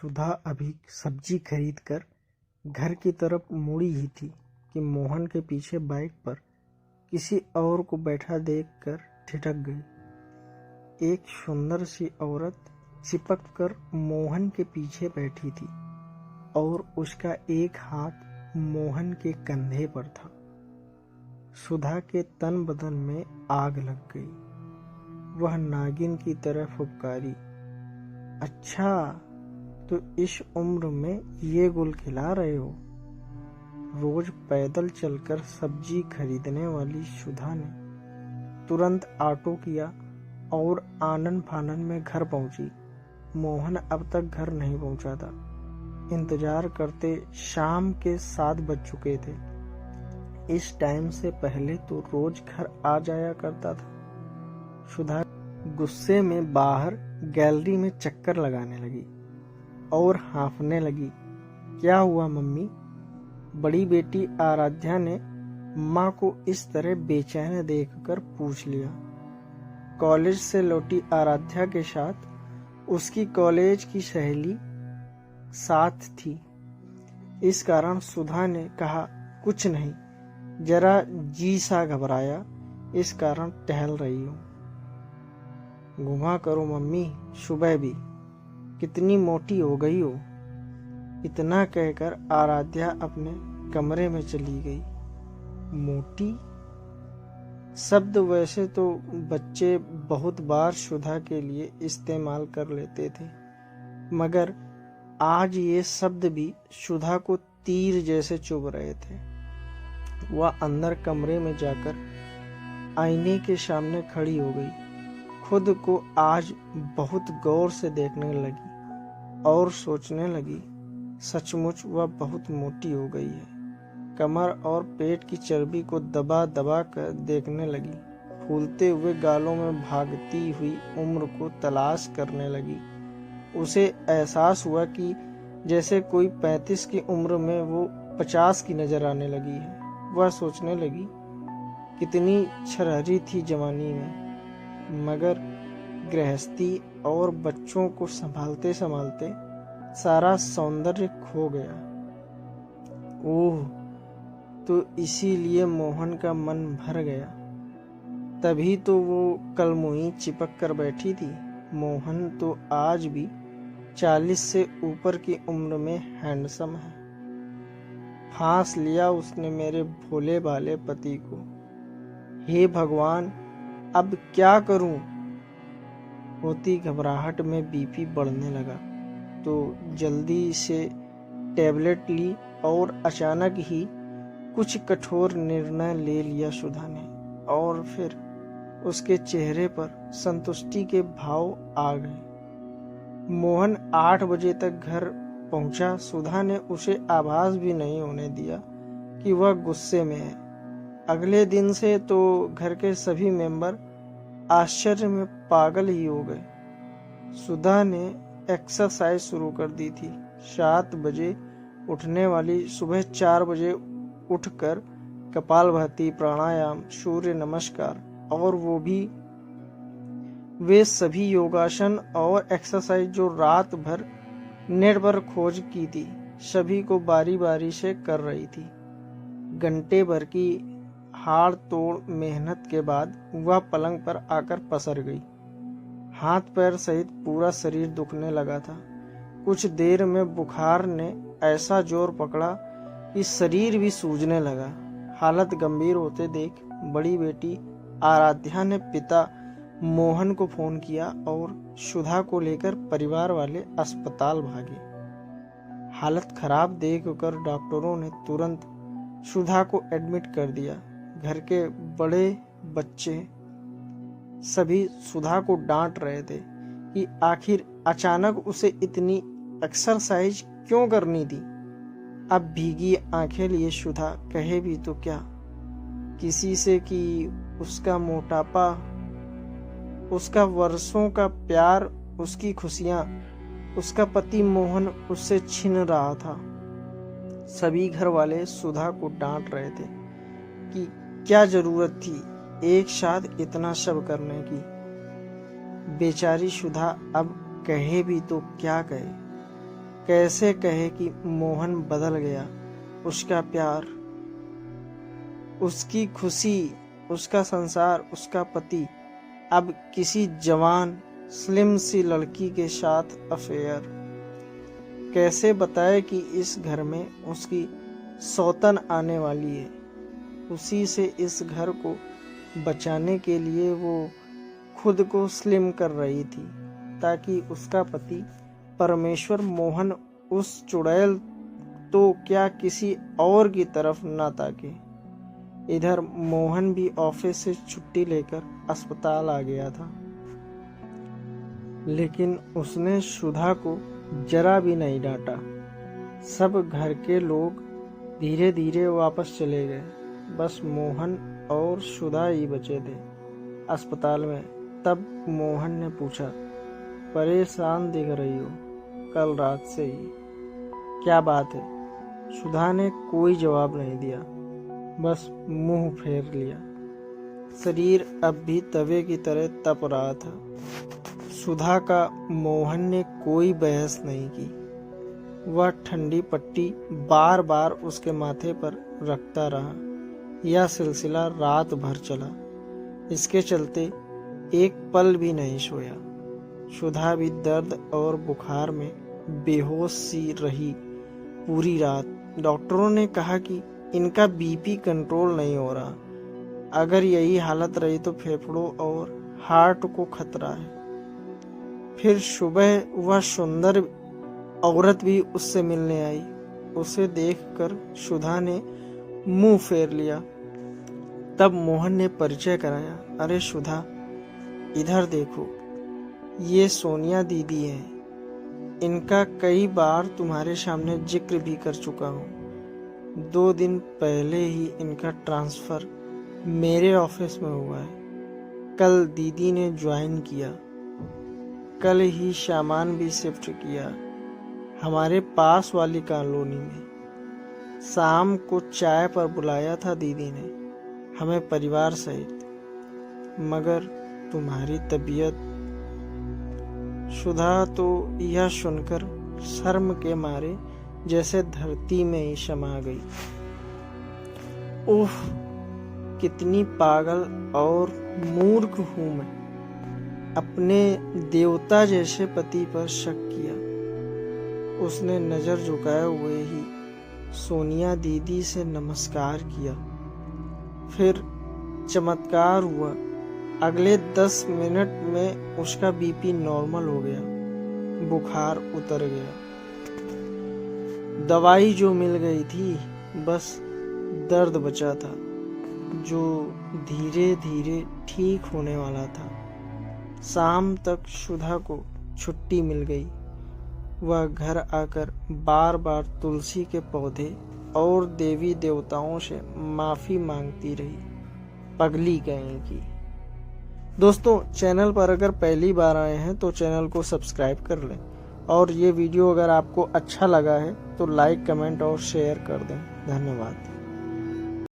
सुधा अभी सब्जी खरीद कर घर की तरफ मुड़ी ही थी कि मोहन के पीछे बाइक पर किसी और को बैठा देखकर ठिठक गई। एक सुंदर सी औरत चिपक कर मोहन के पीछे बैठी थी और उसका एक हाथ मोहन के कंधे पर था। सुधा के तन बदन में आग लग गई। वह नागिन की तरह फुफकारी, अच्छा तो इस उम्र में ये गुल खिला रहे हो। रोज पैदल चलकर सब्जी खरीदने वाली सुधा ने तुरंत ऑटो किया और आनन फानन में घर पहुंची। मोहन अब तक घर नहीं पहुंचा था। इंतजार करते शाम के 7 बज चुके थे। इस टाइम से पहले तो रोज घर आ जाया करता था। सुधा गुस्से में बाहर गैलरी में चक्कर लगाने लगी और हाँफने लगी। क्या हुआ मम्मी? बड़ी बेटी आराध्या ने माँ को इस तरह बेचैन देखकर पूछ लिया। कॉलेज से लौटी आराध्या के साथ उसकी कॉलेज की सहेली साथ थी। इस कारण सुधा ने कहा, कुछ नहीं, जरा जी सा घबराया, इस कारण टहल रही हूँ। घुमा करो मम्मी, सुबह भी कितनी मोटी हो गई हो। इतना कहकर आराध्या अपने कमरे में चली गई। मोटी शब्द वैसे तो बच्चे बहुत बार सुधा के लिए इस्तेमाल कर लेते थे, मगर आज ये शब्द भी सुधा को तीर जैसे चुभ रहे थे। वह अंदर कमरे में जाकर आईने के सामने खड़ी हो गई। खुद को आज बहुत गौर से देखने लगी और सोचने लगी, सचमुच वह बहुत मोटी हो गई है। कमर और पेट की चर्बी को दबा दबा कर देखने लगी। फूलते हुए गालों में भागती हुई उम्र को तलाश करने लगी। उसे एहसास हुआ कि जैसे कोई 35 की उम्र में वो 50 की नजर आने लगी है। वह सोचने लगी, कितनी छरहरी थी जवानी में, मगर गृहस्थी और बच्चों को संभालते संभालते सारा सौंदर्य खो गया। ओह, तो इसीलिए मोहन का मन भर गया। तभी तो वो कलमुही चिपक कर बैठी थी। मोहन तो आज भी 40 से ऊपर की उम्र में हैंडसम है। फांस लिया उसने मेरे भोले भाले पति को। हे भगवान, अब क्या करूं? होती घबराहट में बीपी बढ़ने लगा तो जल्दी से टैबलेट ली और अचानक ही कुछ कठोर निर्णय ले लिया सुधा ने। और फिर उसके चेहरे पर संतुष्टि के भाव आ गए। मोहन 8 बजे तक घर पहुंचा। सुधा ने उसे आभास भी नहीं होने दिया कि वह गुस्से में है। अगले दिन से तो घर के सभी मेंबर आश्चर्य में पागल ही हो गए। सुधा ने एक्सरसाइज शुरू कर दी थी। 7 बजे उठने वाली सुबह 4 बजे उठकर कपालभाति, प्राणायाम, सूर्य नमस्कार और वे सभी योगासन और एक्सरसाइज जो रात भर नेट पर खोज की थी, सभी को बारी बारी से कर रही थी। घंटे भर की हाड़ तोड़ मेहनत के बाद वह पलंग पर आकर पसर गई। हाथ पैर सहित पूरा शरीर दुखने लगा था। कुछ देर में बुखार ने ऐसा जोर पकड़ा कि शरीर भी सूजने लगा। हालत गंभीर होते देख बड़ी बेटी आराध्या ने पिता मोहन को फोन किया और सुधा को लेकर परिवार वाले अस्पताल भागे। हालत खराब देखकर डॉक्टरों ने तुरंत सुधा को एडमिट कर दिया। घर के बड़े बच्चे सभी सुधा को डांट रहे थे कि आखिर अचानक उसे इतनी एक्सरसाइज क्यों करनी थी। अब भीगी आंखें लिए सुधा कहे भी तो क्या किसी से कि उसका मोटापा, उसका वर्षों का प्यार, उसकी खुशियां, उसका पति मोहन उससे छीन रहा था। सभी घर वाले सुधा को डांट रहे थे कि क्या जरूरत थी एक साथ इतना सब करने की। बेचारी सुधा अब कहे भी तो क्या कहे। कैसे कहे कि मोहन बदल गया। उसका प्यार, उसकी खुशी, उसका संसार, उसका पति अब किसी जवान स्लिम सी लड़की के साथ अफेयर। कैसे बताए कि इस घर में उसकी सौतन आने वाली है। उसी से इस घर को बचाने के लिए वो खुद को स्लिम कर रही थी, ताकि उसका पति परमेश्वर मोहन उस चुड़ैल तो क्या किसी और की तरफ ना ताके। इधर मोहन भी ऑफिस से छुट्टी लेकर अस्पताल आ गया था, लेकिन उसने सुधा को जरा भी नहीं डांटा। सब घर के लोग धीरे धीरे वापस चले गए, बस मोहन और सुधा ही बचे थे अस्पताल में। तब मोहन ने पूछा, परेशान दिख रही हो कल रात से ही, क्या बात है? सुधा ने कोई जवाब नहीं दिया, बस मुंह फेर लिया। शरीर अब भी तवे की तरह तप रहा था। सुधा का मोहन ने कोई बहस नहीं की। वह ठंडी पट्टी बार बार उसके माथे पर रखता रहा। यह सिलसिला रात भर चला। इसके चलते एक पल भी नहीं सोया। सुधा भी दर्द और बुखार में बेहोश सी रही पूरी रात। डॉक्टरों ने कहा कि इनका बीपी कंट्रोल नहीं हो रहा। अगर यही हालत रही तो फेफड़ों और हार्ट को खतरा है। फिर सुबह वह सुंदर औरत भी उससे मिलने आई। उसे देखकर सुधा ने मुंह फेर लिया। तब मोहन ने परिचय कराया, अरे सुधा, इधर देखो, ये सोनिया दीदी है। इनका कई बार तुम्हारे सामने जिक्र भी कर चुका हूँ। 2 दिन पहले ही इनका ट्रांसफ़र मेरे ऑफिस में हुआ है। कल दीदी ने ज्वाइन किया। कल ही सामान भी शिफ्ट किया हमारे पास वाली कॉलोनी में। शाम को चाय पर बुलाया था दीदी ने हमें परिवार सहित, मगर तुम्हारी तबीयत। सुधा तो यह सुनकर शर्म के मारे जैसे धरती में ही समा गई। ओह, कितनी पागल और मूर्ख हूं मैं। अपने देवता जैसे पति पर शक किया। उसने नजर झुकाए हुए ही सोनिया दीदी से नमस्कार किया। फिर चमत्कार हुआ। अगले 10 मिनट में उसका बीपी नॉर्मल हो गया, बुखार उतर गया। दवाई जो मिल गई थी, बस दर्द बचा था, जो धीरे धीरे ठीक होने वाला था। शाम तक सुधा को छुट्टी मिल गई। वह घर आकर बार बार तुलसी के पौधे और देवी देवताओं से माफ़ी मांगती रही। पगली कहीं की। दोस्तों, चैनल पर अगर पहली बार आए हैं तो चैनल को सब्सक्राइब कर लें, और ये वीडियो अगर आपको अच्छा लगा है तो लाइक, कमेंट और शेयर कर दें। धन्यवाद।